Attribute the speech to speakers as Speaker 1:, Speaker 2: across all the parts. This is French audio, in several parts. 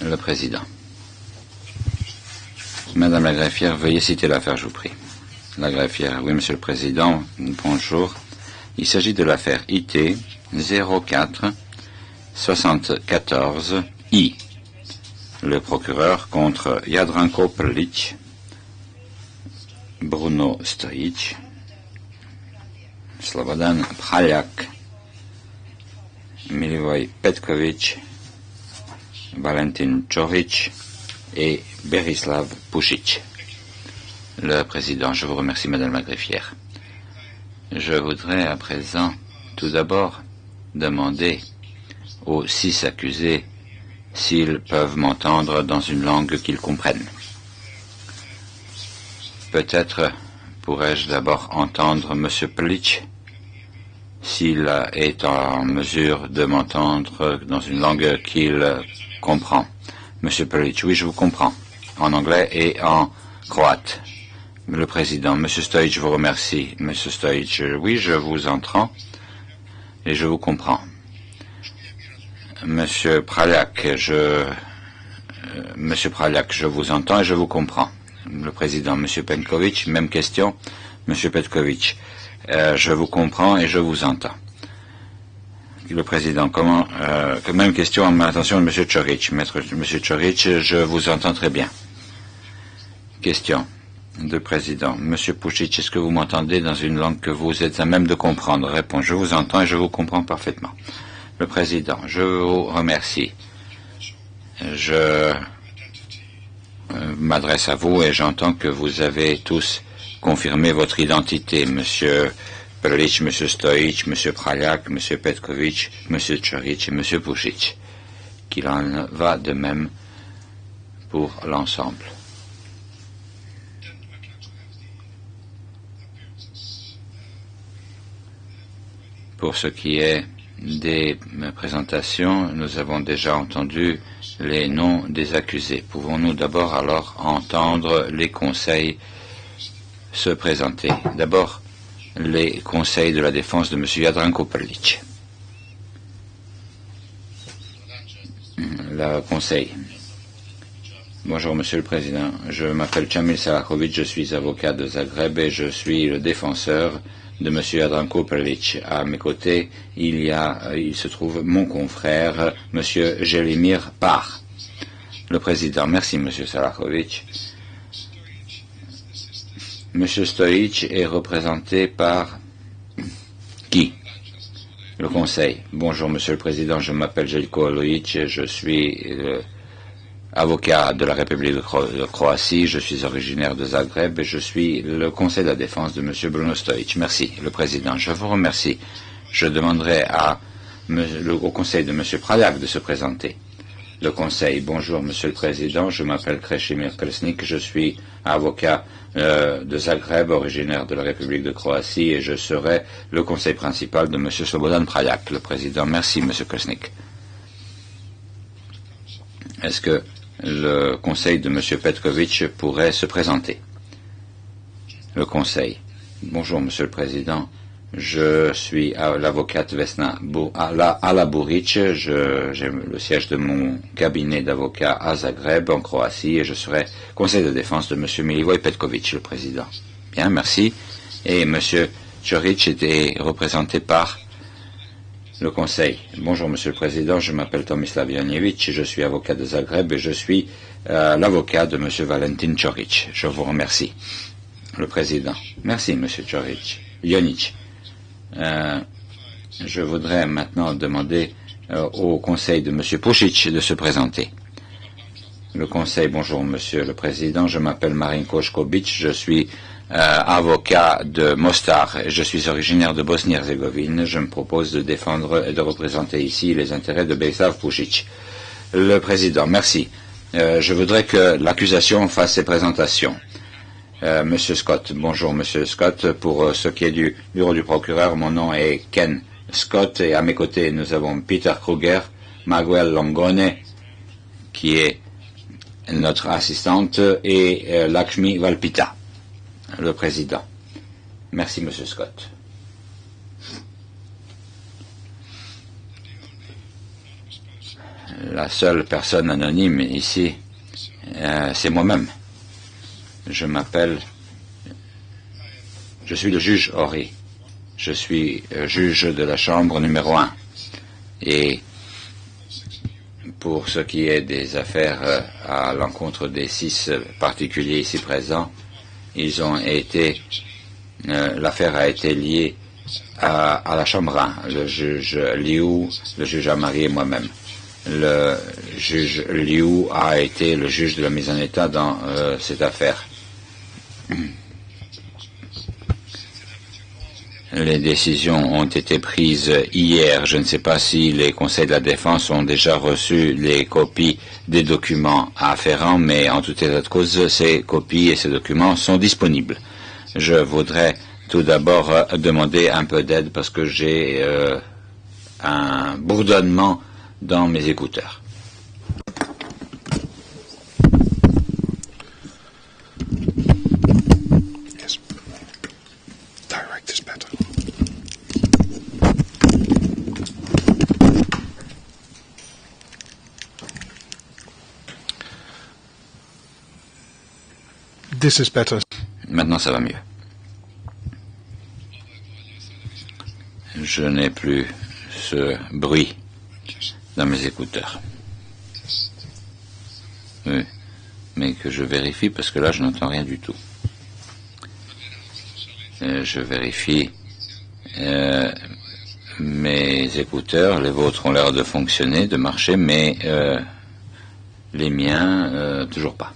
Speaker 1: Le président. Madame la greffière, veuillez citer l'affaire, je vous prie. La greffière, oui, monsieur le président, bonjour. Il s'agit de l'affaire IT 04 74 I. Le procureur contre Jadranko Prlić, Bruno Stojić, Slobodan Praljak, Milivoj Petković, Valentin Čorić et Berislav Pušić. Le président, je vous remercie, madame la greffière. Je voudrais à présent tout d'abord demander aux 6 accusés s'ils peuvent m'entendre dans une langue qu'ils comprennent. Peut-être pourrais-je d'abord entendre M. Prlić, s'il est en mesure de m'entendre dans une langue qu'il comprend. M. Prlić, oui, je vous comprends, en anglais et en croate. Le président, M. Stojić, je vous remercie. M. Stojić, oui, je vous entends et je vous comprends. Monsieur Praljak, je vous entends et je vous comprends. Le président, Monsieur Petković, même question. Monsieur Petković, je vous comprends et je vous entends. Le président, même question à l'attention de Monsieur Čorić. Monsieur Čorić, je vous entends très bien. Question de président. Monsieur Pušić, est-ce que vous m'entendez dans une langue que vous êtes à même de comprendre? Réponse, je vous entends et je vous comprends parfaitement. Le président, je vous remercie. Je m'adresse à vous et j'entends que vous avez tous confirmé votre identité, Monsieur Prlić, Monsieur Stojić, Monsieur Praljak, Monsieur Petković, Monsieur Čorić et Monsieur Pušić, qu'il en va de même pour l'ensemble. Pour ce qui est des présentations, nous avons déjà entendu les noms des accusés. Pouvons-nous d'abord alors entendre les conseils se présenter? D'abord, les conseils de la défense de M. Jadranko Prlić. Le conseil. Bonjour, Monsieur le Président. Je m'appelle Čamil Salaković, je suis avocat de Zagreb et je suis le défenseur de M. Jadranko Prlić. À mes côtés, il se trouve mon confrère, M. Jelimir Par. Le président, merci M. Salaković. M. Stojić est représenté par qui? Le conseil. Bonjour Monsieur le Président, je m'appelle Željko Olojić, je suis avocat de la République de Croatie, je suis originaire de Zagreb et je suis le conseil de la défense de M. Bruno Stojić. Merci, le président. Je vous remercie. Je demanderai au conseil de M. Praljak de se présenter. Le conseil. Bonjour, Monsieur le Président. Je m'appelle Krešimir Krsnik. Je suis avocat de Zagreb, originaire de la République de Croatie et je serai le conseil principal de M. Slobodan Praljak. Le président. Merci, Monsieur Krsnik. Est-ce que le conseil de M. Petković pourrait se présenter? Le conseil. Bonjour, Monsieur le Président. Je suis l'avocate Vesna Alaburić. J'ai le siège de mon cabinet d'avocat à Zagreb, en Croatie, et je serai conseil de défense de M. Milivoj Petković, le Président. Bien, merci. Et M. Čorić était représenté par le conseil. Bonjour, Monsieur le Président, je m'appelle Tomislav Janijević, je suis avocat de Zagreb et je suis l'avocat de M. Valentin Čorić. Je vous remercie. Le Président. Merci, Monsieur Čorić. Janić. Je voudrais maintenant demander au conseil de M. Pušić de se présenter. Le conseil, bonjour, Monsieur le Président, je m'appelle Marinko Škobić, je suis avocat de Mostar. Je suis originaire de Bosnie-Herzégovine. Je me propose de défendre et de représenter ici les intérêts de Berislav Pušić. Le président, merci. Je voudrais que l'accusation fasse ses présentations. Monsieur Scott, bonjour Monsieur Scott. Pour ce qui est du bureau du procureur, mon nom est Ken Scott et à mes côtés nous avons Peter Kruger, Maguel Longone, qui est notre assistante, et Lakshmi Valpita. Le président. Merci, Monsieur Scott. la seule personne anonyme ici, c'est moi-même. Je suis le juge Horry. Je suis juge de la chambre numéro 1. Et pour ce qui est des affaires à l'encontre des 6 particuliers ici présents, l'affaire a été liée à la chambre 1, le juge Liu, le juge Amari et moi-même. Le juge Liu a été le juge de la mise en état dans cette affaire. Les décisions ont été prises hier. Je ne sais pas si les conseils de la défense ont déjà reçu les copies des documents afférents, mais en tout état de cause, ces copies et ces documents sont disponibles. Je voudrais tout d'abord demander un peu d'aide parce que j'ai un bourdonnement dans mes écouteurs.
Speaker 2: Yes. Direct is better. This is better.
Speaker 1: Maintenant, ça va mieux. Je n'ai plus ce bruit dans mes écouteurs. Oui, mais que je vérifie parce que là, je n'entends rien du tout. Je vérifie mes écouteurs. Les vôtres ont l'air de fonctionner, de marcher, mais les miens, toujours pas.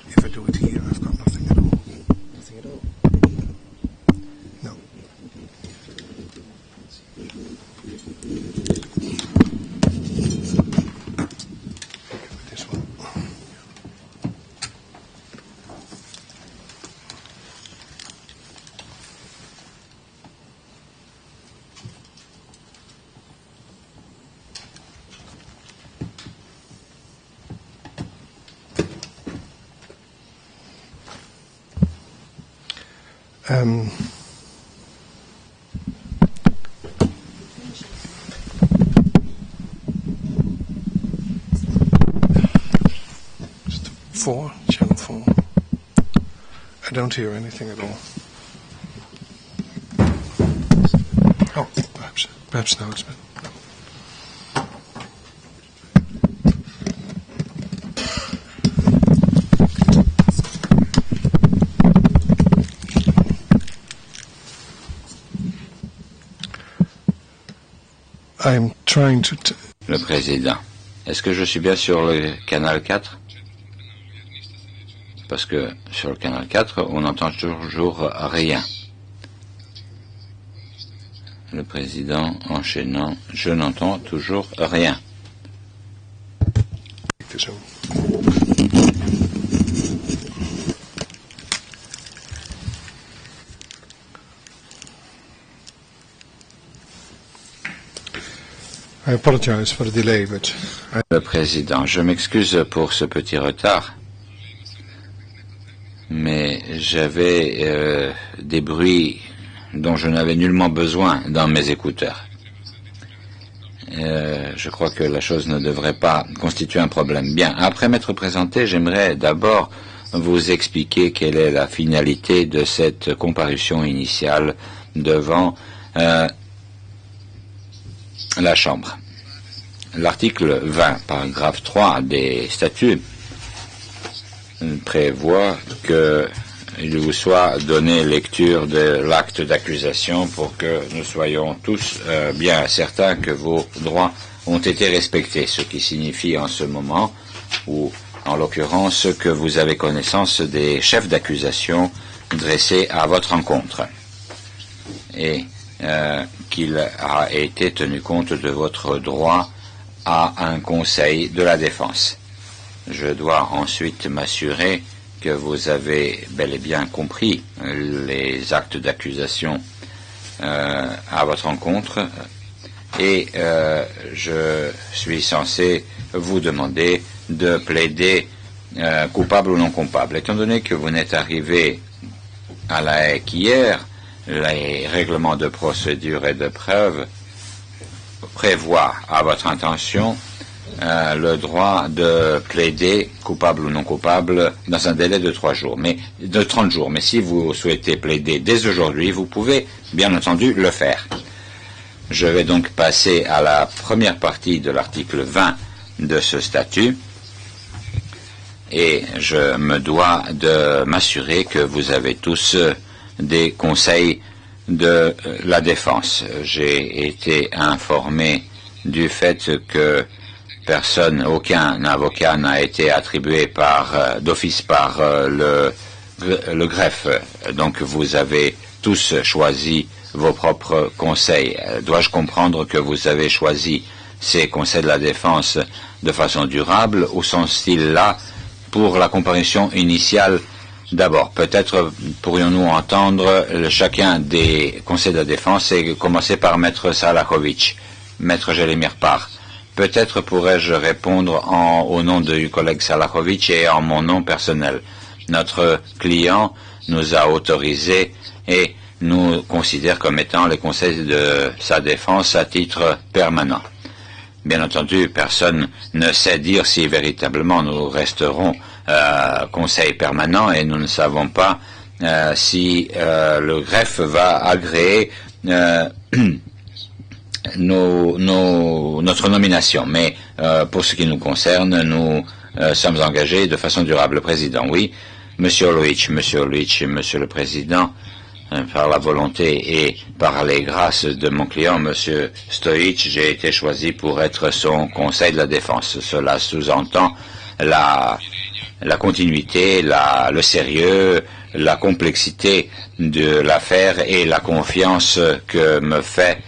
Speaker 2: If I do it here, I've got nothing at all. Nothing at all? No. This one. Just 4, channel 4. I don't hear anything at all. Oh, perhaps now it's better. I'm trying to
Speaker 1: Le président, est-ce que je suis bien sur le canal 4? Parce que sur le canal 4, on n'entend toujours rien. Le président enchaînant, je n'entends toujours rien.
Speaker 2: I apologize for the delay, but
Speaker 1: Le président, je m'excuse pour ce petit retard, mais j'avais des bruits dont je n'avais nullement besoin dans mes écouteurs. Je crois que la chose ne devrait pas constituer un problème. Bien, après m'être présenté, j'aimerais d'abord vous expliquer quelle est la finalité de cette comparution initiale devant la Chambre. L'article 20, paragraphe 3 des statuts prévoit qu'il vous soit donné lecture de l'acte d'accusation pour que nous soyons tous bien certains que vos droits ont été respectés, ce qui signifie en ce moment, ou en l'occurrence, que vous avez connaissance des chefs d'accusation dressés à votre encontre. Et qu'il a été tenu compte de votre droit à un conseil de la défense. Je dois ensuite m'assurer que vous avez bel et bien compris les actes d'accusation à votre encontre et je suis censé vous demander de plaider coupable ou non coupable. Étant donné que vous n'êtes arrivé à la Haye qu'hier, Les règlements de procédure et de preuve prévoient à votre intention le droit de plaider coupable ou non coupable dans un délai de 30 jours. Mais si vous souhaitez plaider dès aujourd'hui, vous pouvez bien entendu le faire. Je vais donc passer à la première partie de l'article 20 de ce statut et je me dois de m'assurer que vous avez tous des conseils de la défense. J'ai été informé du fait que aucun avocat n'a été attribué d'office par le greffe. Donc vous avez tous choisi vos propres conseils. Dois-je comprendre que vous avez choisi ces conseils de la défense de façon durable ou sont-ils là pour la comparution initiale d'abord? Peut-être pourrions-nous entendre chacun des conseils de la défense et commencer par Maître Salakovic, Maître Jelimir Par. Peut-être pourrais-je répondre au nom du collègue Salakovic et en mon nom personnel. Notre client nous a autorisé et nous considère comme étant les conseils de sa défense à titre permanent. Bien entendu, personne ne sait dire si véritablement nous resterons conseil permanent et nous ne savons pas si le greffe va agréer notre nomination. Mais pour ce qui nous concerne, nous sommes engagés de façon durable. Le Président, oui. Monsieur Oluich, Monsieur le Président, par la volonté et par les grâces de mon client, Monsieur Stoic, j'ai été choisi pour être son conseil de la défense. Cela sous-entend la continuité, le sérieux, la complexité de l'affaire et la confiance que me fait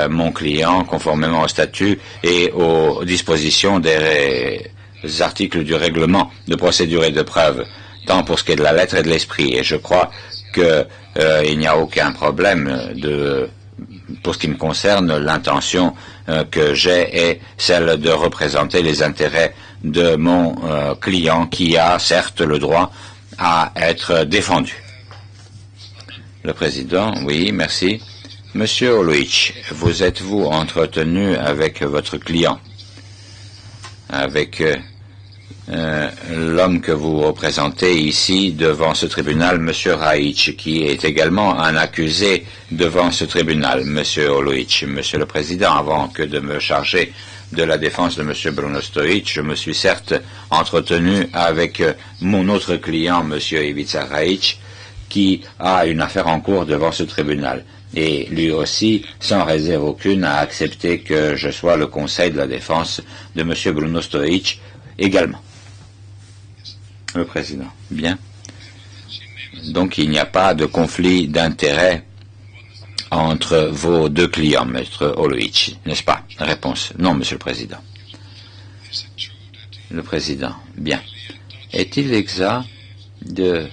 Speaker 1: mon client conformément au statut et aux dispositions des articles du règlement de procédure et de preuve, tant pour ce qui est de la lettre et de l'esprit. Et je crois qu'il n'y a aucun problème pour ce qui me concerne. L'intention que j'ai est celle de représenter les intérêts de mon client qui a certes le droit à être défendu. Le Président, oui, merci. Monsieur Oluich, vous êtes-vous entretenu avec votre client, avec l'homme que vous représentez ici devant ce tribunal, Monsieur Raich, qui est également un accusé devant ce tribunal? Monsieur Oluich, Monsieur le Président, avant que de me charger de la défense de Monsieur Bruno Stoic, je me suis certes entretenu avec mon autre client, Monsieur Ivica Raich, qui a une affaire en cours devant ce tribunal. Et lui aussi, sans réserve aucune, a accepté que je sois le conseil de la défense de Monsieur Bruno Stoic également. Le Président. Bien. Donc il n'y a pas de conflit d'intérêt entre vos deux clients, Maître Oluich, n'est-ce pas? Réponse. Non, Monsieur le Président. Le Président. Bien. Est-il exact de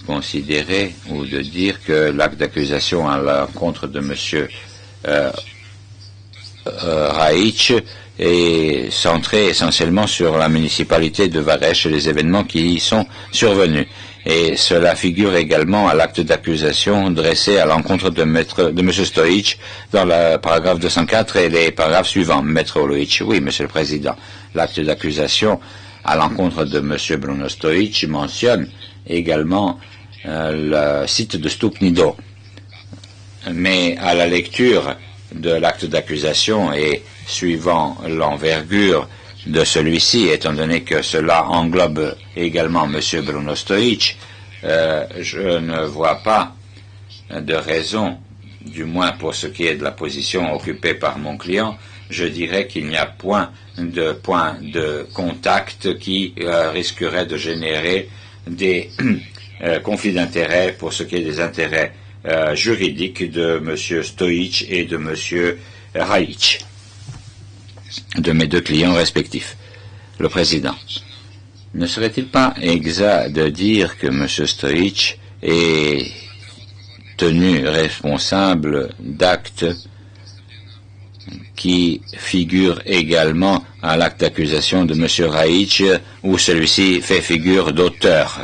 Speaker 1: considérer ou de dire que l'acte d'accusation à l'encontre de Monsieur Raich est centré essentiellement sur la municipalité de Varèche et les événements qui y sont survenus? Et cela figure également à l'acte d'accusation dressé à l'encontre de M. Stoic dans le paragraphe 204 et les paragraphes suivants. Maître Oluich, oui, Monsieur le Président. L'acte d'accusation à l'encontre de M. Bruno Stoic mentionne également le site de Stupnido. Mais à la lecture de l'acte d'accusation et suivant l'envergure de celui-ci, étant donné que cela englobe également M. Bruno Stoic, je ne vois pas de raison, du moins pour ce qui est de la position occupée par mon client, je dirais qu'il n'y a point de contact qui risquerait de générer des conflits d'intérêts pour ce qui est des intérêts juridiques de M. Stoic et de M. Raich, de mes deux clients respectifs. Le Président. Ne serait-il pas exact de dire que M. Stoic est tenu responsable d'actes qui figurent également à l'acte d'accusation de M. Raich, où celui-ci fait figure d'auteur?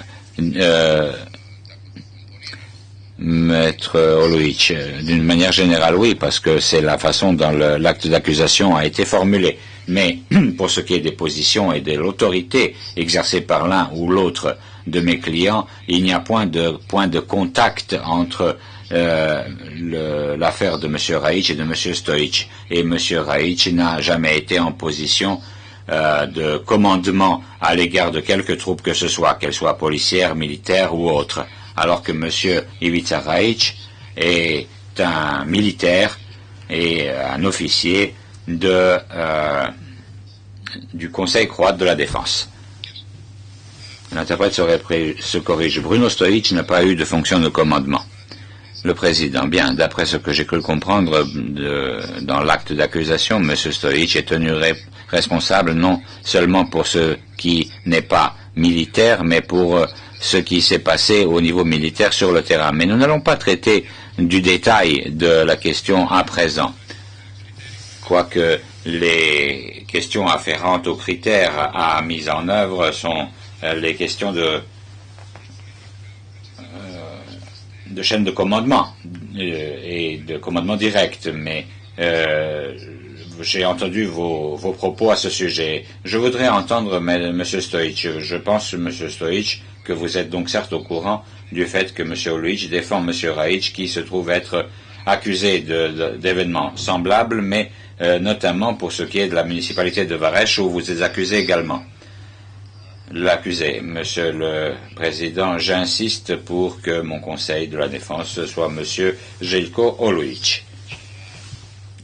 Speaker 1: Maître Olujic, d'une manière générale, oui, parce que c'est la façon dont l'acte d'accusation a été formulé. Mais pour ce qui est des positions et de l'autorité exercée par l'un ou l'autre de mes clients, il n'y a point de contact entre l'affaire de M. Rajic et de M. Stojic. Et M. Rajic n'a jamais été en position de commandement à l'égard de quelque troupe que ce soit, qu'elle soit policière, militaire ou autre. Alors que M. Ivica Rajic est un militaire et un officier du Conseil croate de la défense. L'interprète se corrige. Bruno Stojic n'a pas eu de fonction de commandement. Le président, bien, d'après ce que j'ai cru comprendre dans l'acte d'accusation, M. Stojic est tenu responsable non seulement pour ce qui n'est pas militaire, mais pour ce qui s'est passé au niveau militaire sur le terrain. Mais nous n'allons pas traiter du détail de la question à présent, quoique les questions afférentes aux critères à mise en œuvre sont les questions de chaîne de commandement et de commandement direct, mais j'ai entendu vos propos à ce sujet. Je voudrais entendre M. Stojic. Je pense, M. Stojic, que vous êtes donc certes au courant du fait que M. Olujic défend M. Rajic, qui se trouve être accusé d'événements semblables, mais notamment pour ce qui est de la municipalité de Varèche, où vous êtes accusé également. L'accusé, Monsieur le Président, j'insiste pour que mon conseil de la défense soit Monsieur Željko Olujic.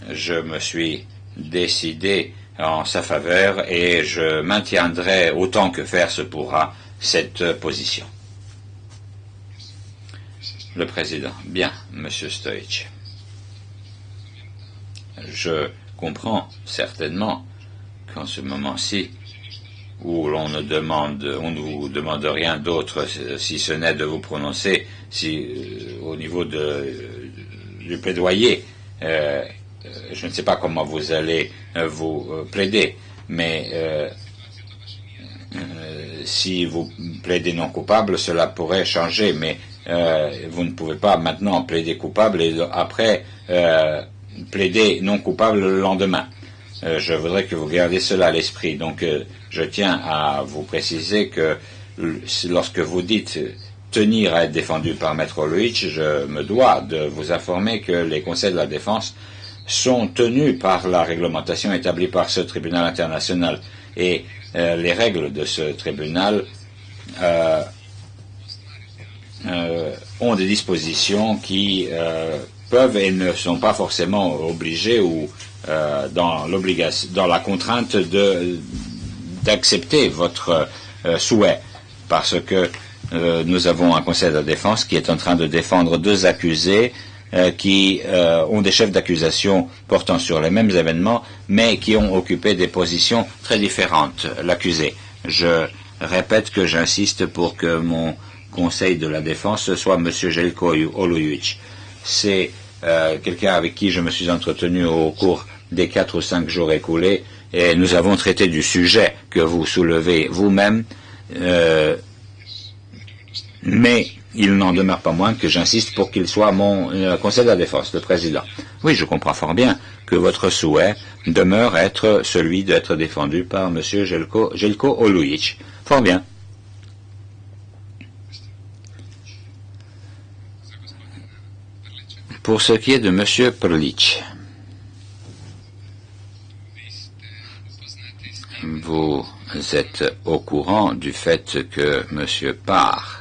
Speaker 1: Je me suis décidé en sa faveur et je maintiendrai autant que faire se pourra cette position. Le Président, bien, Monsieur Stojic. Je comprends certainement qu'en ce moment-ci, où on nous demande rien d'autre si ce n'est de vous prononcer au niveau du plaidoyer. Je ne sais pas comment vous allez vous plaider, mais si vous plaidez non coupable, cela pourrait changer, mais vous ne pouvez pas maintenant plaider coupable et après plaider non coupable le lendemain. Je voudrais que vous gardiez cela à l'esprit. Donc, je tiens à vous préciser que lorsque vous dites tenir à être défendu par Maître Olujic, je me dois de vous informer que les conseils de la défense sont tenus par la réglementation établie par ce tribunal international. Et les règles de ce tribunal ont des dispositions qui peuvent et ne sont pas forcément obligées ou dans la contrainte d'accepter votre souhait, parce que nous avons un conseil de la défense qui est en train de défendre deux accusés qui ont des chefs d'accusation portant sur les mêmes événements, mais qui ont occupé des positions très différentes. L'accusé. Je répète que j'insiste pour que mon conseil de la défense soit M. Željko Olujic. C'est quelqu'un avec qui je me suis entretenu au cours des 4 ou 5 jours écoulés, et nous avons traité du sujet que vous soulevez vous-même, mais il n'en demeure pas moins que j'insiste pour qu'il soit mon conseil de la défense, le président. Oui, je comprends fort bien que votre souhait demeure être celui d'être défendu par M. Željko Olujic. Fort bien. Pour ce qui est de M. Prlić, vous êtes au courant du fait que M. Parr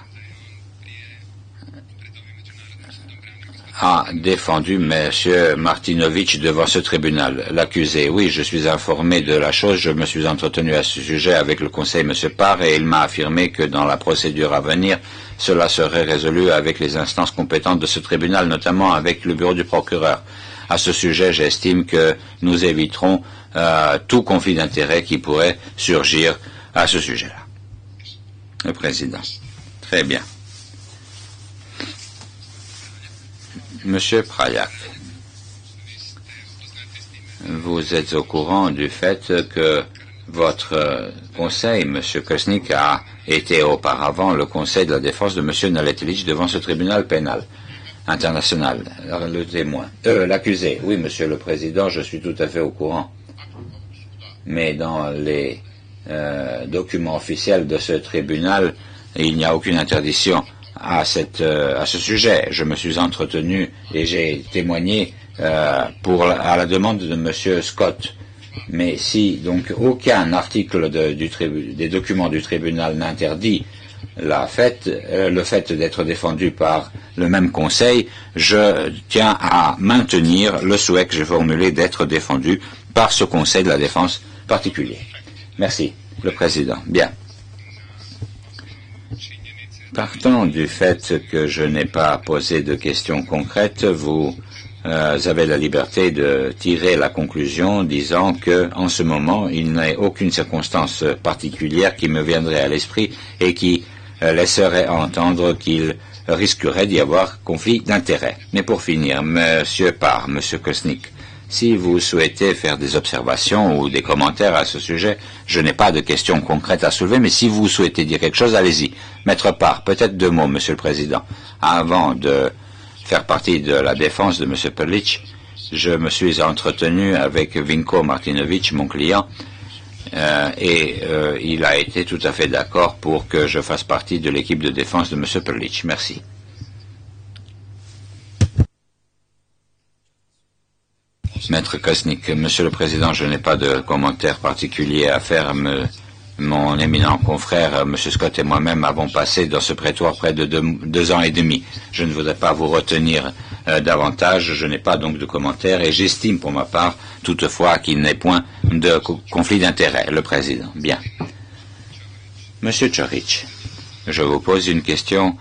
Speaker 1: a défendu M. Martinović devant ce tribunal. L'accusé, oui, je suis informé de la chose, je me suis entretenu à ce sujet avec le conseil M. Parr et il m'a affirmé que dans la procédure à venir, cela serait résolu avec les instances compétentes de ce tribunal, notamment avec le bureau du procureur. À ce sujet, j'estime que nous éviterons tout conflit d'intérêt qui pourrait surgir à ce sujet-là. Le président. Très bien. Monsieur Prayak, vous êtes au courant du fait que votre conseil, M. Kosnik, a été auparavant le conseil de la défense de M. Naletević devant ce tribunal pénal. international. Le témoin. L'accusé. Oui, Monsieur le Président, je suis tout à fait au courant. Mais dans les documents officiels de ce tribunal, il n'y a aucune interdiction à ce sujet. Je me suis entretenu et j'ai témoigné à la demande de Monsieur Scott. Mais si donc aucun article des documents du tribunal n'interdit le fait d'être défendu par le même conseil, je tiens à maintenir le souhait que j'ai formulé d'être défendu par ce conseil de la défense particulier. Merci, le Président. Bien. Partant du fait que je n'ai pas posé de questions concrètes, vous avez la liberté de tirer la conclusion disant que, en ce moment, il n'y a aucune circonstance particulière qui me viendrait à l'esprit et qui laisserait entendre qu'il risquerait d'y avoir conflit d'intérêts. Mais pour finir, Monsieur Kosnik, si vous souhaitez faire des observations ou des commentaires à ce sujet, je n'ai pas de questions concrètes à soulever, mais si vous souhaitez dire quelque chose, allez-y. Maître Parr, peut-être 2 mots, Monsieur le Président. Avant de faire partie de la défense de M. Perlich, je me suis entretenu avec Vinko Martinovic, mon client, et il a été tout à fait d'accord pour que je fasse partie de l'équipe de défense de M. Perlich. Merci. Maître Kosnik, Monsieur le Président, je n'ai pas de commentaire particulier à faire. Mon éminent confrère, M. Scott et moi-même avons passé dans ce prétoire près de 2 ans et demi. Je ne voudrais pas vous retenir davantage, je n'ai pas donc de commentaires et j'estime pour ma part, toutefois, qu'il n'est point de conflit d'intérêt, le Président. Bien. Monsieur Chorich, je vous pose une question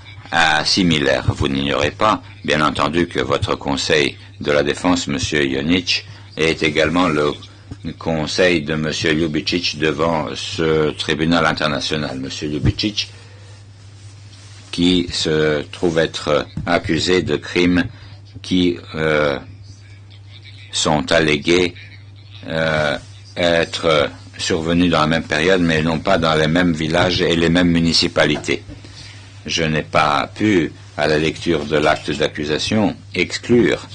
Speaker 1: similaire. Vous n'ignorez pas, bien entendu, que votre conseil de la défense, M. Ionitch, est également le conseil de M. Ljubicic devant ce tribunal international. M. Ljubicic, qui se trouve être accusé de crimes qui sont allégués être survenus dans la même période, mais non pas dans les mêmes villages et les mêmes municipalités. Je n'ai pas pu, à la lecture de l'acte d'accusation, exclure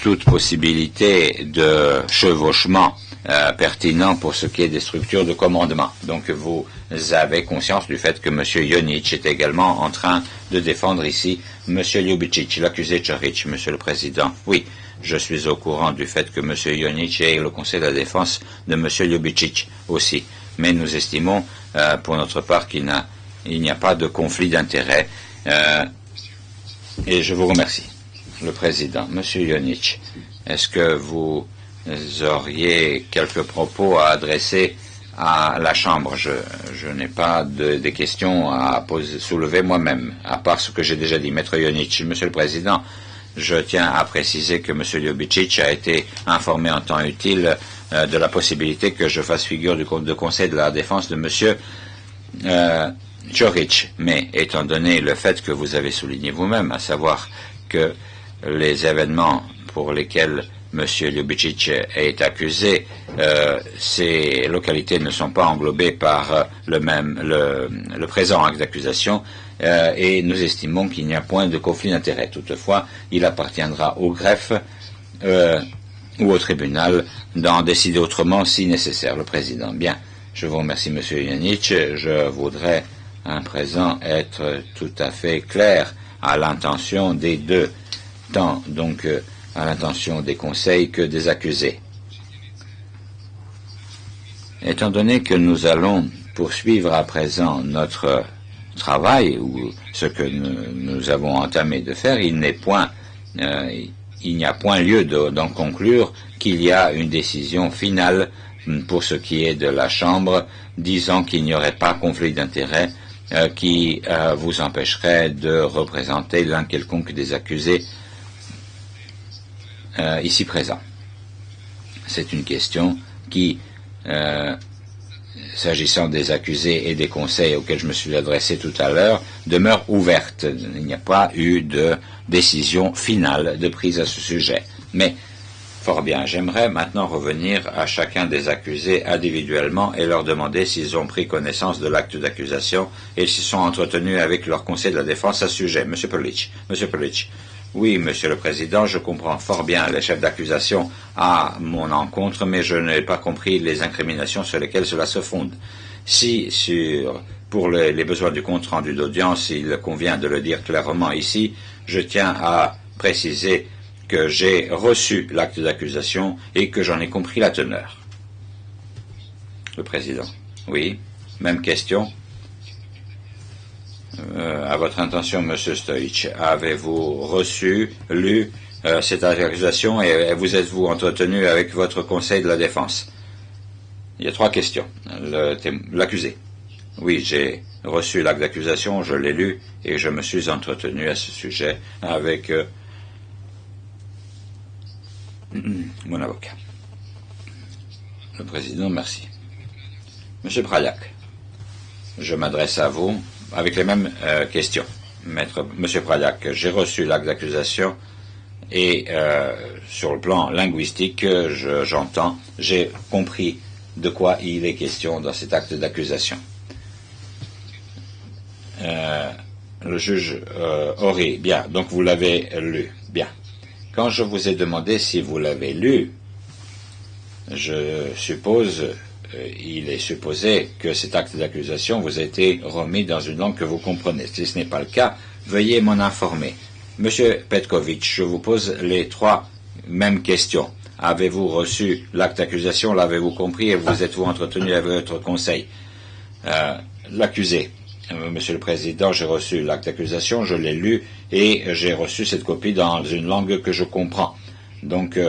Speaker 1: toute possibilité de chevauchement pertinent pour ce qui est des structures de commandement. Donc vous avez conscience du fait que M. Ionitch est également en train de défendre ici M. Ljubicic, l'accusé Chorich, Monsieur le Président. Oui, je suis au courant du fait que M. Ionitch est le conseil de la défense de M. Ljubicic aussi. Mais nous estimons, pour notre part, qu'il n'y a pas de conflit d'intérêts. Et je vous remercie. Le Président, M. Ionitch, est-ce que vous auriez quelques propos à adresser à la Chambre? Je n'ai pas de questions à soulever moi-même, à part ce que j'ai déjà dit. Maître Ionitch, Monsieur le Président, je tiens à préciser que M. Ljubicic a été informé en temps utile de la possibilité que je fasse figure de conseil de la défense de M. Chorich. Mais étant donné le fait que vous avez souligné vous-même, à savoir que les événements pour lesquels M. Ljubicic est accusé, ces localités ne sont pas englobées par le présent acte d'accusation et nous estimons qu'il n'y a point de conflit d'intérêt. Toutefois, il appartiendra au greffe ou au tribunal d'en décider autrement si nécessaire. Le Président. Bien, je vous remercie, M. Ionitch. Je voudrais à présent être tout à fait clair à l'intention des deux, tant donc à l'intention des conseils que des accusés. Étant donné que nous allons poursuivre à présent notre travail, ou ce que nous avons entamé de faire, il n'y a point lieu d'en conclure qu'il y a une décision finale pour ce qui est de la Chambre, disant qu'il n'y aurait pas conflit d'intérêt qui vous empêcherait de représenter l'un quelconque des accusés ici présent. C'est une question qui, s'agissant des accusés et des conseils auxquels je me suis adressé tout à l'heure, demeure ouverte. Il n'y a pas eu de décision finale de prise à ce sujet. Mais, Fort bien. J'aimerais maintenant revenir à chacun des accusés individuellement et leur demander s'ils ont pris connaissance de l'acte d'accusation et s'ils sont entretenus avec leur conseil de la défense à ce sujet. Monsieur Perlich. Oui, Monsieur le Président, je comprends fort bien les chefs d'accusation à mon encontre, mais je n'ai pas compris les incriminations sur lesquelles cela se fonde. Si, pour les besoins du compte rendu d'audience, il convient de le dire clairement ici, je tiens à préciser que j'ai reçu l'acte d'accusation et que j'en ai compris la teneur. Le Président. Oui, même question. À votre intention, Monsieur Stoic, avez-vous reçu, lu cette accusation et vous êtes-vous entretenu avec votre conseil de la défense? Il y a 3 questions. L'accusé. Oui, j'ai reçu l'acte d'accusation, je l'ai lu et je me suis entretenu à ce sujet avec mon avocat. Le Président, merci. Monsieur Praliak, je m'adresse à vous avec les mêmes questions. Monsieur Praliak, j'ai reçu l'acte d'accusation et sur le plan linguistique, j'entends, j'ai compris de quoi il est question dans cet acte d'accusation. Le juge aurait, bien, donc vous l'avez lu, bien. Quand je vous ai demandé si vous l'avez lu, je suppose, il est supposé que cet acte d'accusation vous a été remis dans une langue que vous comprenez. Si ce n'est pas le cas, veuillez m'en informer. Monsieur Petkovic, je vous pose les 3 mêmes questions. Avez-vous reçu l'acte d'accusation, l'avez-vous compris et vous êtes-vous entretenu avec votre conseil? L'accusé. Monsieur le Président, j'ai reçu l'acte d'accusation, je l'ai lu et j'ai reçu cette copie dans une langue que je comprends, donc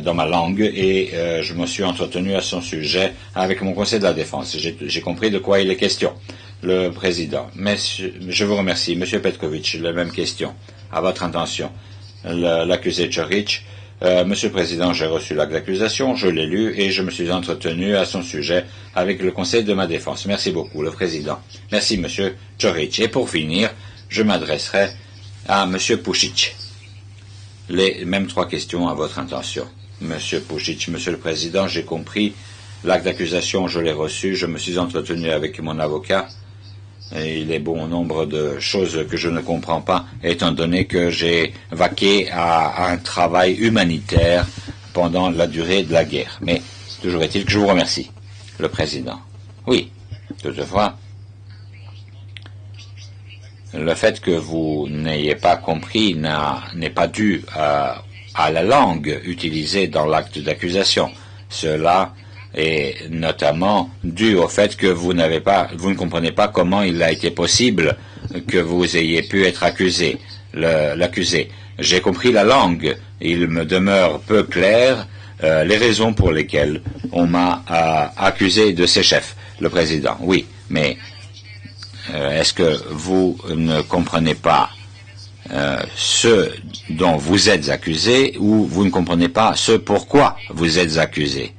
Speaker 1: dans ma langue, et je me suis entretenu à son sujet avec mon conseil de la défense. J'ai compris de quoi il est question. Le Président, je vous remercie. Monsieur Petkovic, la même question. À votre intention. L'accusé Chorich. Monsieur le Président, j'ai reçu l'acte d'accusation, je l'ai lu et je me suis entretenu à son sujet avec le conseil de ma défense. Merci beaucoup, le Président. Merci, Monsieur Chorich. Et pour finir, je m'adresserai à Monsieur Pušić. Les mêmes 3 questions à votre intention. Monsieur Pušić, Monsieur le Président, j'ai compris l'acte d'accusation, je l'ai reçu, je me suis entretenu avec mon avocat. Et il est bon nombre de choses que je ne comprends pas, étant donné que j'ai vaqué à un travail humanitaire pendant la durée de la guerre. Mais toujours est-il que je vous remercie, le Président. Oui, toutefois, le fait que vous n'ayez pas compris n'est pas dû à la langue utilisée dans l'acte d'accusation. Cela est notamment dû au fait que vous ne comprenez pas comment il a été possible que vous ayez pu être l'accusé. J'ai compris la langue. Il me demeure peu clair les raisons pour lesquelles on m'a accusé de ces chefs. Le Président, oui, mais est-ce que vous ne comprenez pas ce dont vous êtes accusé ou vous ne comprenez pas ce pourquoi vous êtes accusé?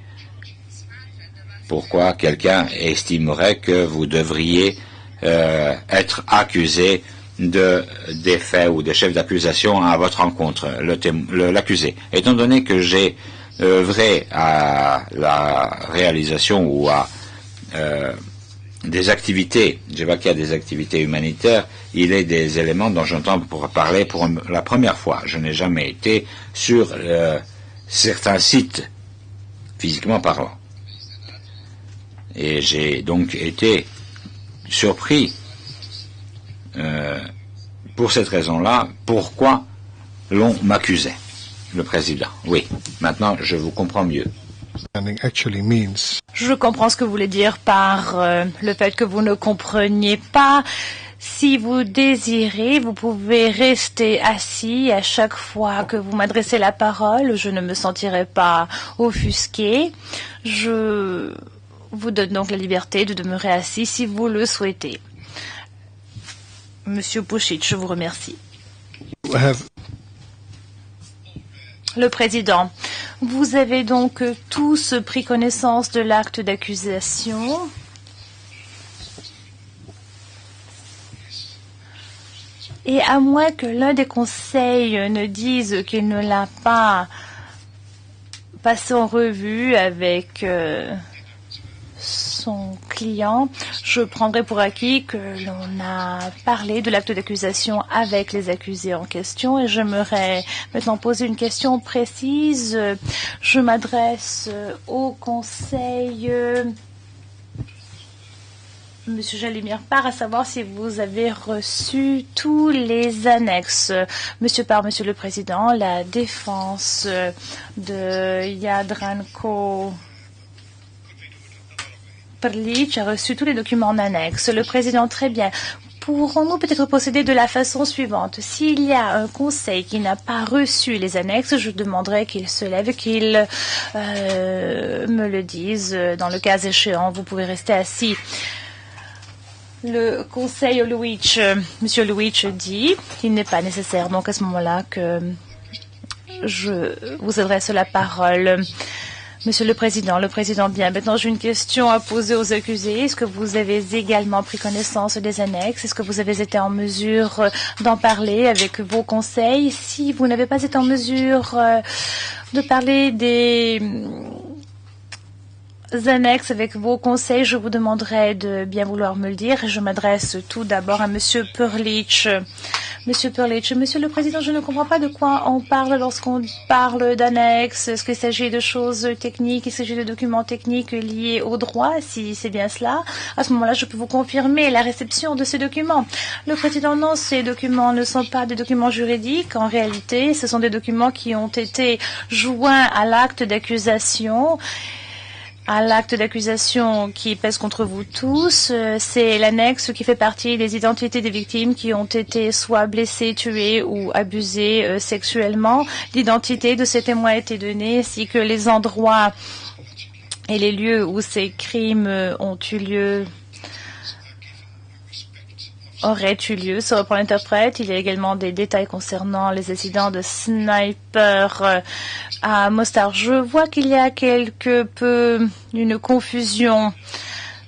Speaker 1: Pourquoi quelqu'un estimerait que vous devriez être accusé des faits ou des chefs d'accusation à votre encontre, l'accusé. Étant donné que j'ai œuvré à la réalisation ou à des activités, j'ai vaqué à des activités humanitaires, il est des éléments dont j'entends parler pour la première fois. Je n'ai jamais été sur certains sites, physiquement parlant. Et j'ai donc été surpris pour cette raison-là, pourquoi l'on m'accusait. Le Président, oui. Maintenant, je vous comprends mieux.
Speaker 3: Je comprends ce que vous voulez dire par le fait que vous ne compreniez pas. Si vous désirez, vous pouvez rester assis à chaque fois que vous m'adressez la parole. Je ne me sentirai pas offusqué. Je vous donne donc la liberté de demeurer assis si vous le souhaitez. Monsieur Pušić, je vous remercie. Le Président, vous avez donc tous pris connaissance de l'acte d'accusation. Et à moins que l'un des conseils ne dise qu'il ne l'a pas passé en revue avec son client, je prendrai pour acquis que l'on a parlé de l'acte d'accusation avec les accusés en question et j'aimerais maintenant poser une question précise. Je m'adresse au Conseil. Monsieur Jalimir Parr, à savoir si vous avez reçu tous les annexes. Monsieur Parr, Monsieur le Président, la défense de Jadranko Perlic a reçu tous les documents en annexe. Le Président, très bien. Pourrons-nous peut-être procéder de la façon suivante? S'il y a un conseil qui n'a pas reçu les annexes, je demanderai qu'il se lève, qu'il me le dise. Dans le cas échéant, vous pouvez rester assis. Le conseil Luich, Monsieur Luich dit qu'il n'est pas nécessaire, donc à ce moment-là que je vous adresse la parole. Monsieur le Président, bien. Maintenant, j'ai une question à poser aux accusés. Est-ce que vous avez également pris connaissance des annexes? Est-ce que vous avez été en mesure d'en parler avec vos conseils? Si vous n'avez pas été en mesure de parler des annexes avec vos conseils, je vous demanderai de bien vouloir me le dire. Je m'adresse tout d'abord à Monsieur Perlich. Monsieur Perlich, Monsieur le Président, je ne comprends pas de quoi on parle lorsqu'on parle d'annexes. Est-ce qu'il s'agit de choses techniques? Il s'agit de documents techniques liés au droit? Si c'est bien cela, à ce moment-là, je peux vous confirmer la réception de ces documents. Le Président, non, ces documents ne sont pas des documents juridiques. En réalité, ce sont des documents qui ont été joints à l'acte d'accusation. À l'acte d'accusation qui pèse contre vous tous, c'est l'annexe qui fait partie des identités des victimes qui ont été soit blessées, tuées ou abusées sexuellement. L'identité de ces témoins a été donnée, ainsi que les endroits et les lieux où ces crimes ont eu lieu. Aurait eu lieu, ça reprend l'interprète. Il y a également des détails concernant les incidents de sniper à Mostar. Je vois qu'il y a quelque peu une confusion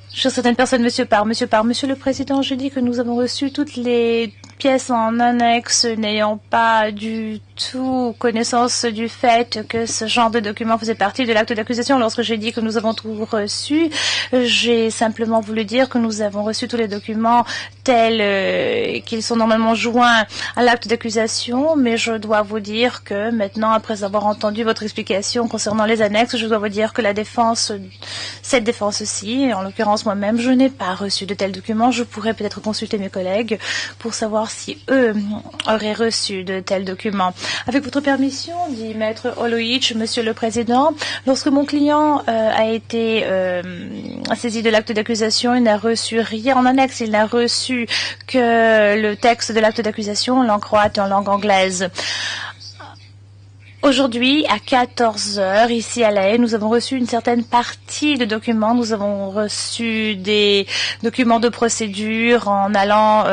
Speaker 3: sur certaines personnes. Monsieur Parr, Monsieur le Président, je dis que nous avons reçu toutes les pièces en annexe, n'ayant pas du tout connaissance du fait que ce genre de document faisait partie de l'acte d'accusation. Lorsque j'ai dit que nous avons tout reçu, j'ai simplement voulu dire que nous avons reçu tous les documents tels qu'ils sont normalement joints à l'acte d'accusation, mais je dois vous dire que maintenant, après avoir entendu votre explication concernant les annexes, je dois vous dire que la défense, cette défense-ci, en l'occurrence moi-même, je n'ai pas reçu de tels documents. Je pourrais peut-être consulter mes collègues pour savoir si eux auraient reçu de tels documents. Avec votre permission, dit Maître Oloïch, Monsieur le Président, lorsque mon client a été saisi de l'acte d'accusation, il n'a reçu rien en annexe, il n'a reçu que le texte de l'acte d'accusation en langue croate et en langue anglaise. Aujourd'hui, à 14 heures, ici à La Haye, nous avons reçu une certaine partie de documents. Nous avons reçu des documents de procédure en allant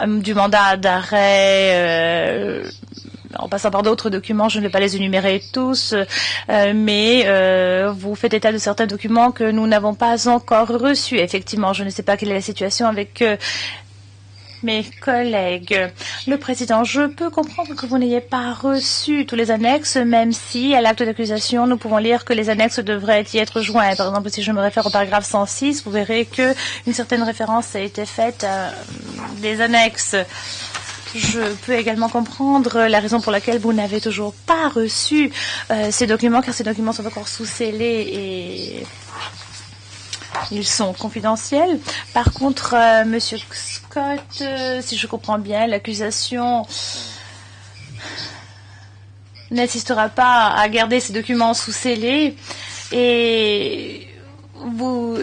Speaker 3: du mandat d'arrêt, en passant par d'autres documents. Je ne vais pas les énumérer tous, mais vous faites état de certains documents que nous n'avons pas encore reçus. Effectivement, je ne sais pas quelle est la situation avec mes collègues. Le Président, je peux comprendre que vous n'ayez pas reçu tous les annexes, même si, à l'acte d'accusation, nous pouvons lire que les annexes devraient y être joints. Par exemple, si je me réfère au paragraphe 106, vous verrez qu'une certaine référence a été faite à des annexes. Je peux également comprendre la raison pour laquelle vous n'avez toujours pas reçu ces documents, car ces documents sont encore sous scellés et ils sont confidentiels. Par contre, Monsieur Scott, si je comprends bien, l'accusation n'insistera pas à garder ces documents sous scellés et vous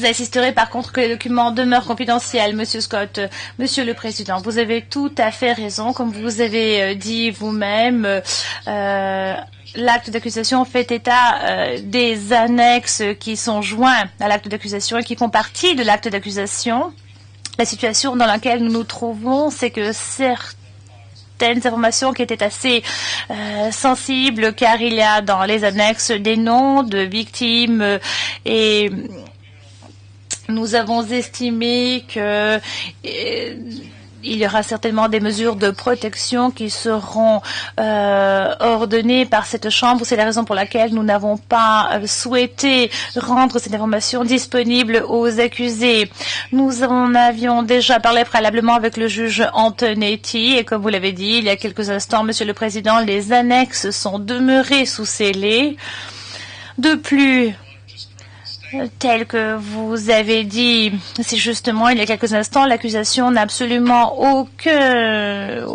Speaker 3: insisterez par contre que les documents demeurent confidentiels, Monsieur Scott. Monsieur le Président, vous avez tout à fait raison. Comme vous avez dit vous-même, l'acte d'accusation fait état des annexes qui sont joints à l'acte d'accusation et qui font partie de l'acte d'accusation. La situation dans laquelle nous nous trouvons, c'est que certaines informations qui étaient assez sensibles, car il y a dans les annexes des noms de victimes et nous avons estimé que il y aura certainement des mesures de protection qui seront ordonnées par cette Chambre. C'est la raison pour laquelle nous n'avons pas souhaité rendre cette information disponible aux accusés. Nous en avions déjà parlé préalablement avec le juge Antonetti et comme vous l'avez dit il y a quelques instants, Monsieur le Président, les annexes sont demeurées sous scellé. De plus, tel que vous avez dit, c'est justement il y a quelques instants, l'accusation n'a absolument aucun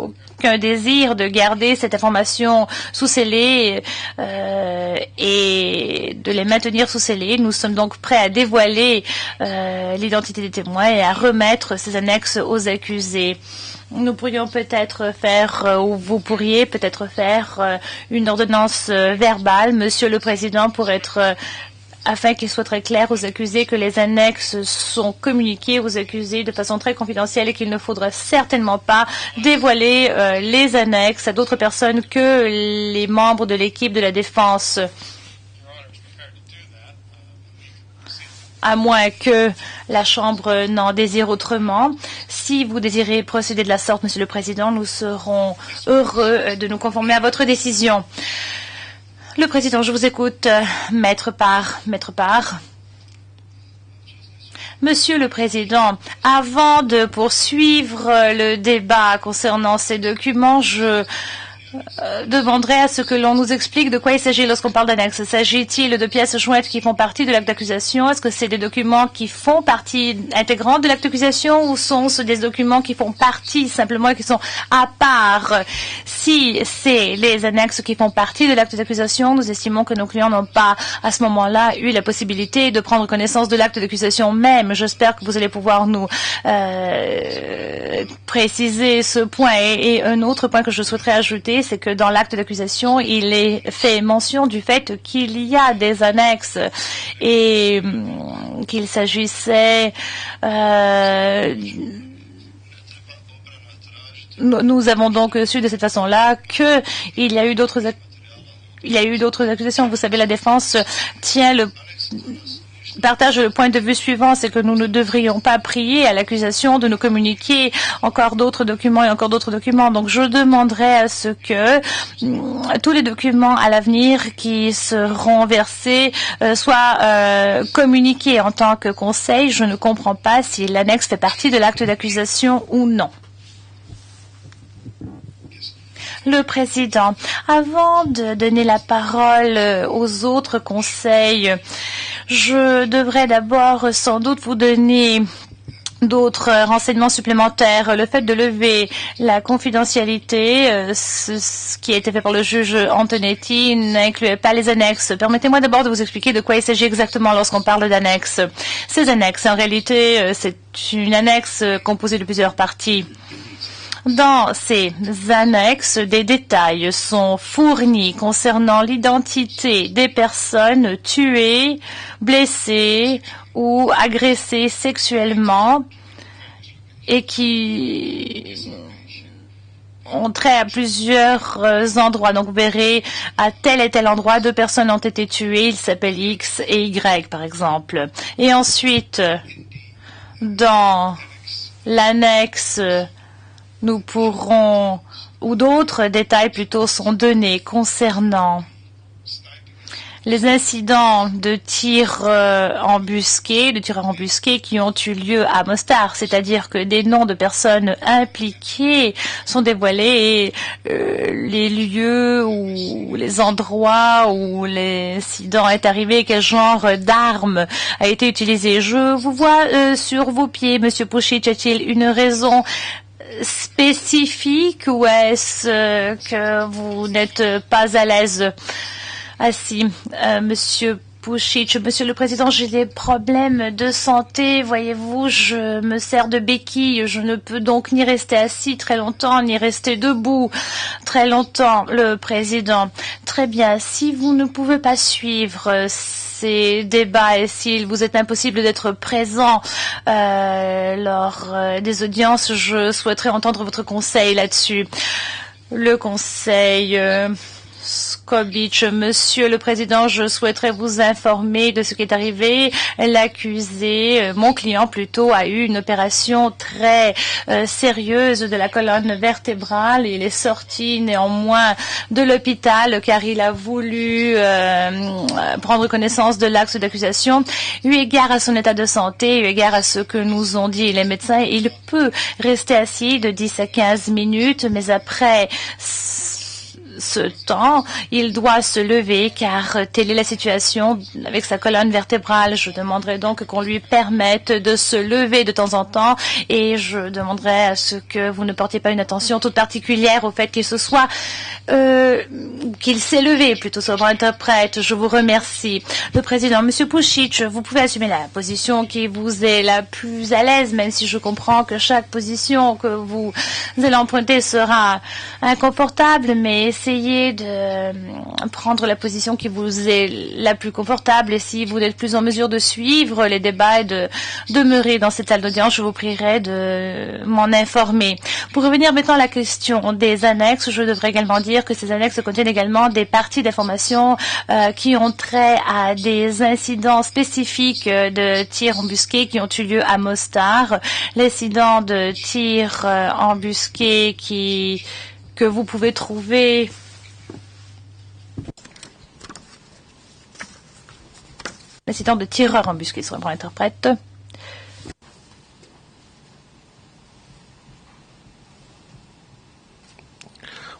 Speaker 3: désir de garder cette information sous scellé et de les maintenir sous scellé. Nous sommes donc prêts à dévoiler l'identité des témoins et à remettre ces annexes aux accusés. Nous pourrions peut-être faire, ou vous pourriez peut-être faire une ordonnance verbale, Monsieur le Président, pour être afin qu'il soit très clair aux accusés que les annexes sont communiquées aux accusés de façon très confidentielle et qu'il ne faudra certainement pas dévoiler les annexes à d'autres personnes que les membres de l'équipe de la défense. À moins que la Chambre n'en désire autrement. Si vous désirez procéder de la sorte, Monsieur le Président, nous serons heureux de nous conformer à votre décision. Le Président, je vous écoute. Maître Parr. Monsieur le Président, avant de poursuivre le débat concernant ces documents, je demanderai à ce que l'on nous explique de quoi il s'agit lorsqu'on parle d'annexe. S'agit-il de pièces jointes qui font partie de l'acte d'accusation? Est-ce que c'est des documents qui font partie intégrante de l'acte d'accusation ou sont-ce des documents qui font partie simplement et qui sont à part? Si c'est les annexes qui font partie de l'acte d'accusation, nous estimons que nos clients n'ont pas à ce moment-là eu la possibilité de prendre connaissance de l'acte d'accusation même. J'espère que vous allez pouvoir nous préciser ce point. Et un autre point que je souhaiterais ajouter, c'est que dans l'acte d'accusation, il est fait mention du fait qu'il y a des annexes et qu'il s'agissait... nous avons donc su de cette façon-là qu'il y a eu d'autres accusations. Vous savez, la défense partage le point de vue suivant, c'est que nous ne devrions pas prier à l'accusation de nous communiquer encore d'autres documents et encore d'autres documents. Donc je demanderai à ce que tous les documents à l'avenir qui seront versés soient communiqués en tant que conseil. Je ne comprends pas si l'annexe fait partie de l'acte d'accusation ou non. Le Président, avant de donner la parole aux autres conseils, je devrais d'abord sans doute vous donner d'autres renseignements supplémentaires. Le fait de lever la confidentialité, ce qui a été fait par le juge Antonetti, n'incluait pas les annexes. Permettez-moi d'abord de vous expliquer de quoi il s'agit exactement lorsqu'on parle d'annexes. Ces annexes, en réalité, c'est une annexe composée de plusieurs parties. Dans ces annexes, des détails sont fournis concernant l'identité des personnes tuées, blessées ou agressées sexuellement et qui ont trait à plusieurs endroits. Donc vous verrez, à tel et tel endroit, 2 personnes ont été tuées, il s'appelle X et Y par exemple. Et ensuite, dans l'annexe, nous pourrons, ou d'autres détails plutôt sont donnés concernant les incidents de tirs embusqués qui ont eu lieu à Mostar, c'est-à-dire que des noms de personnes impliquées sont dévoilés et les lieux ou les endroits où l'incident est arrivé, quel genre d'arme a été utilisé. Je vous vois sur vos pieds, Monsieur Pušić, y-a-t-il une raison spécifique ou est-ce que vous n'êtes pas à l'aise assis? Monsieur Pušić, Monsieur le Président, j'ai des problèmes de santé, voyez-vous, je me sers de béquille, je ne peux donc ni rester assis très longtemps, ni rester debout très longtemps. Le Président, très bien, si vous ne pouvez pas suivre ces débats et s'il vous est impossible d'être présent lors des audiences, je souhaiterais entendre votre conseil là-dessus. Le conseil Skobic. Monsieur le Président, je souhaiterais vous informer de ce qui est arrivé. L'accusé, mon client plutôt, a eu une opération très sérieuse de la colonne vertébrale. Il est sorti néanmoins de l'hôpital car il a voulu prendre connaissance de l'acte d'accusation. Eu égard à son état de santé, eu égard à ce que nous ont dit les médecins, il peut rester assis de 10 à 15 minutes, mais après ce temps, il doit se lever car telle est la situation avec sa colonne vertébrale. Je demanderai donc qu'on lui permette de se lever de temps en temps et je demanderai à ce que vous ne portiez pas une attention toute particulière au fait qu'il se soit qu'il s'est levé plutôt sur l'interprète. Je vous remercie. Le Président, Monsieur Pušić, vous pouvez assumer la position qui vous est la plus à l'aise, même si je comprends que chaque position que vous allez emprunter sera inconfortable, mais essayez de prendre la position qui vous est la plus confortable et si vous n'êtes plus en mesure de suivre les débats et de demeurer dans cette salle d'audience, je vous prierai de m'en informer. Pour revenir maintenant à la question des annexes, je devrais également dire que ces annexes contiennent également des parties d'information qui ont trait à des incidents spécifiques de tirs embusqués qui ont eu lieu à Mostar. L'incident de tir embusqué que vous pouvez trouver l'incident de tireur embusqué sur un interprète.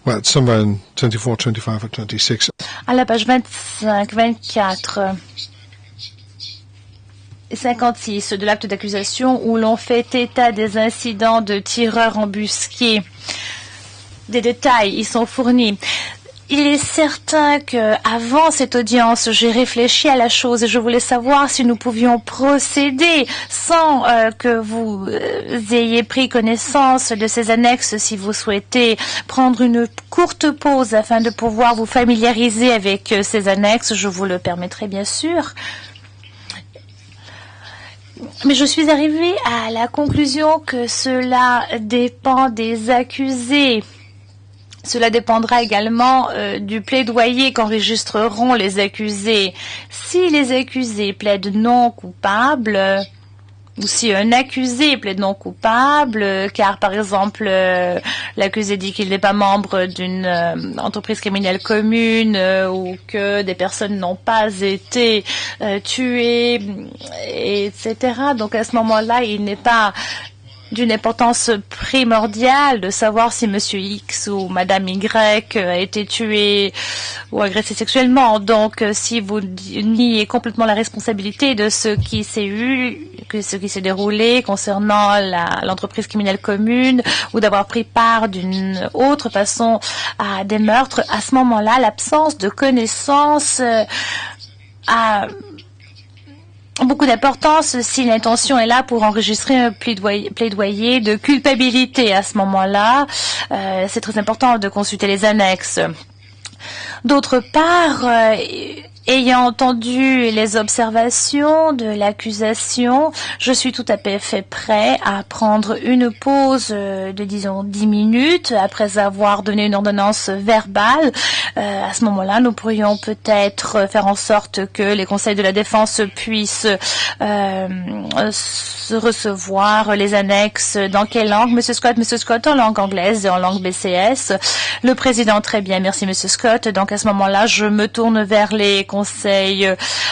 Speaker 2: Well, it's somewhere in 24, 25 or 26.
Speaker 3: À la page 25, 24 et 56 de l'acte d'accusation où l'on fait état des incidents de tireurs embusqués. Des détails y sont fournis. Il est certain que avant cette audience, j'ai réfléchi à la chose et je voulais savoir si nous pouvions procéder sans que vous ayez pris connaissance de ces annexes, si vous souhaitez prendre une courte pause afin de pouvoir vous familiariser avec ces annexes, je vous le permettrai bien sûr. Mais je suis arrivée à la conclusion que cela dépend des accusés. Cela dépendra également du plaidoyer qu'enregistreront les accusés. Si les accusés plaident non coupables, ou si un accusé plaide non coupable, car par exemple l'accusé dit qu'il n'est pas membre d'une entreprise criminelle commune ou que des personnes n'ont pas été tuées, etc. Donc à ce moment-là, il n'est pas d'une importance primordiale de savoir si Monsieur X ou Madame Y a été tué ou agressé sexuellement. Donc, si vous niez complètement la responsabilité de ce qui s'est déroulé concernant l'entreprise criminelle commune ou d'avoir pris part d'une autre façon à des meurtres, à ce moment-là, l'absence de connaissance a beaucoup d'importance si l'intention est là pour enregistrer un plaidoyer de culpabilité. À ce moment-là, c'est très important de consulter les annexes. D'autre part, ayant entendu les observations de l'accusation, je suis tout à fait prêt à prendre une pause de, disons, 10 minutes après avoir donné une ordonnance verbale. À ce moment-là, nous pourrions peut-être faire en sorte que les conseils de la défense puissent recevoir les annexes. Dans quelle langue, Monsieur Scott, en langue anglaise et en langue BCS. Le Président, très bien, merci Monsieur Scott. Donc à ce moment-là, je me tourne vers les conseils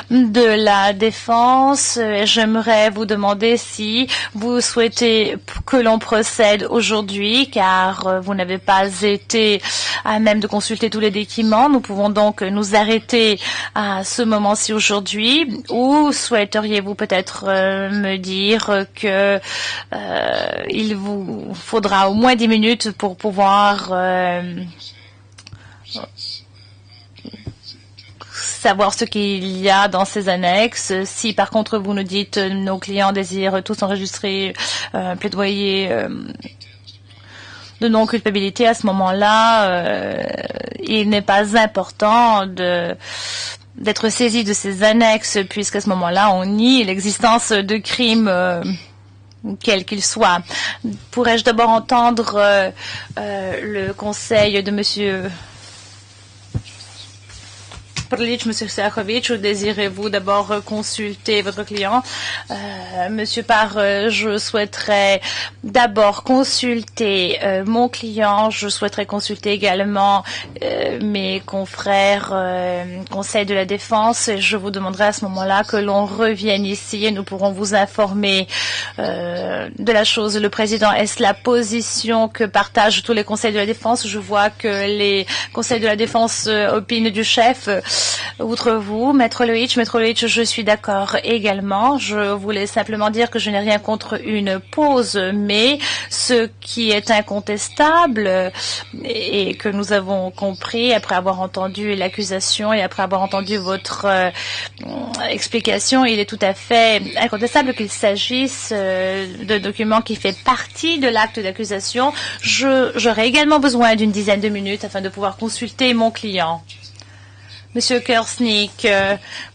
Speaker 3: de la défense. J'aimerais vous demander si vous souhaitez que l'on procède aujourd'hui, car vous n'avez pas été à même de consulter tous les documents. Nous pouvons donc nous arrêter à ce moment-ci aujourd'hui, ou souhaiteriez-vous peut-être me dire que il vous faudra au moins 10 minutes pour pouvoir savoir ce qu'il y a dans ces annexes. Si par contre vous nous dites nos clients désirent tous enregistrer un plaidoyer de non-culpabilité, à ce moment-là, il n'est pas important d'être saisi de ces annexes, puisqu'à ce moment-là, on nie l'existence de crimes quel qu'il soit. Pourrais-je d'abord entendre le conseil de Monsieur Prlic, Monsieur Sakovic, ou désirez-vous d'abord consulter votre client? Monsieur Parr, je souhaiterais d'abord consulter mon client. Je souhaiterais consulter également mes confrères Conseil de la Défense. Et je vous demanderai à ce moment-là que l'on revienne ici et nous pourrons vous informer de la chose. Le président, est-ce la position que partagent tous les conseils de la défense? Je vois que les conseils de la défense opinent du chef. Outre vous, Maître Loïc, je suis d'accord également. Je voulais simplement dire que je n'ai rien contre une pause, mais ce qui est incontestable et que nous avons compris après avoir entendu l'accusation et après avoir entendu votre explication, il est tout à fait incontestable qu'il s'agisse de documents qui fait partie de l'acte d'accusation. J'aurai également besoin d'une dizaine de minutes afin de pouvoir consulter mon client. Monsieur Kersnik,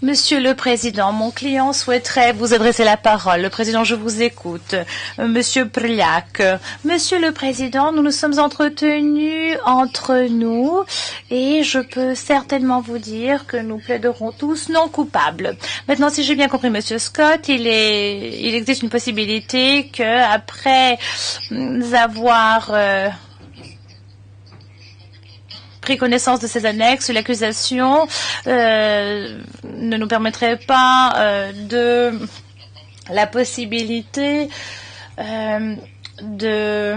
Speaker 3: Monsieur le Président, mon client souhaiterait vous adresser la parole. Le Président, je vous écoute. Monsieur Prliak, Monsieur le Président, nous nous sommes entretenus entre nous et je peux certainement vous dire que nous plaiderons tous non coupables. Maintenant, si j'ai bien compris, Monsieur Scott, il existe une possibilité que après avoir pris connaissance de ces annexes, l'accusation ne nous permettrait pas de la possibilité de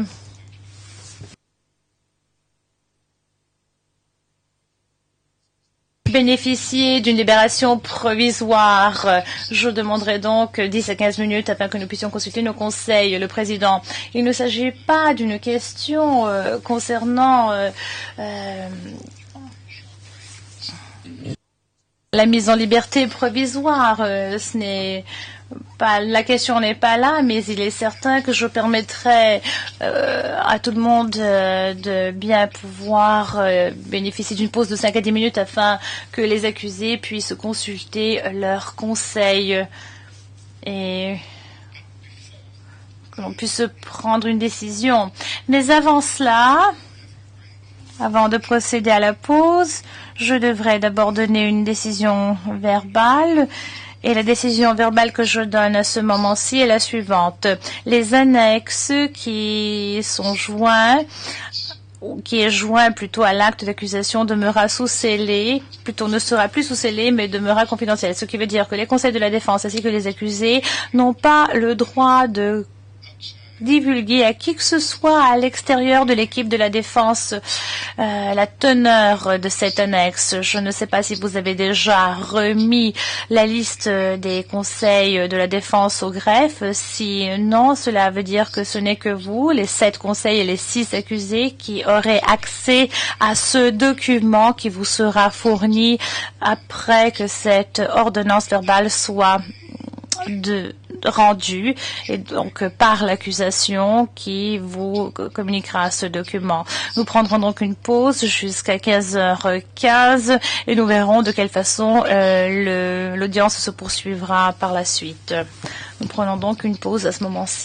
Speaker 3: bénéficier d'une libération provisoire. Je demanderai donc 10 à 15 minutes afin que nous puissions consulter nos conseils. Le Président, il ne s'agit pas d'une question concernant la mise en liberté provisoire. Ce n'est pas, la question n'est pas là, mais il est certain que je permettrai à tout le monde de bien pouvoir bénéficier d'une pause de 5 à 10 minutes afin que les accusés puissent consulter leurs conseils et que l'on puisse prendre une décision. Mais avant cela, avant de procéder à la pause, je devrais d'abord donner une décision verbale. Et la décision verbale que je donne à ce moment-ci est la suivante. Les annexes qui sont joints, qui est joint plutôt à l'acte d'accusation, demeurera sous scellé, plutôt ne sera plus sous scellé, mais demeurera confidentiel. Ce qui veut dire que les conseils de la défense ainsi que les accusés n'ont pas le droit de divulguer à qui que ce soit à l'extérieur de l'équipe de la défense la teneur de cette annexe. Je ne sais pas si vous avez déjà remis la liste des conseils de la défense au greffe. Si non, cela veut dire que ce n'est que vous, les 7 conseils et les 6 accusés, qui auraient accès à ce document qui vous sera fourni après que cette ordonnance verbale soit rendu et donc par l'accusation qui vous communiquera ce document. Nous prendrons donc une pause jusqu'à 15h15 et nous verrons de quelle façon l'audience se poursuivra par la suite. Nous prenons donc une pause à ce moment-ci.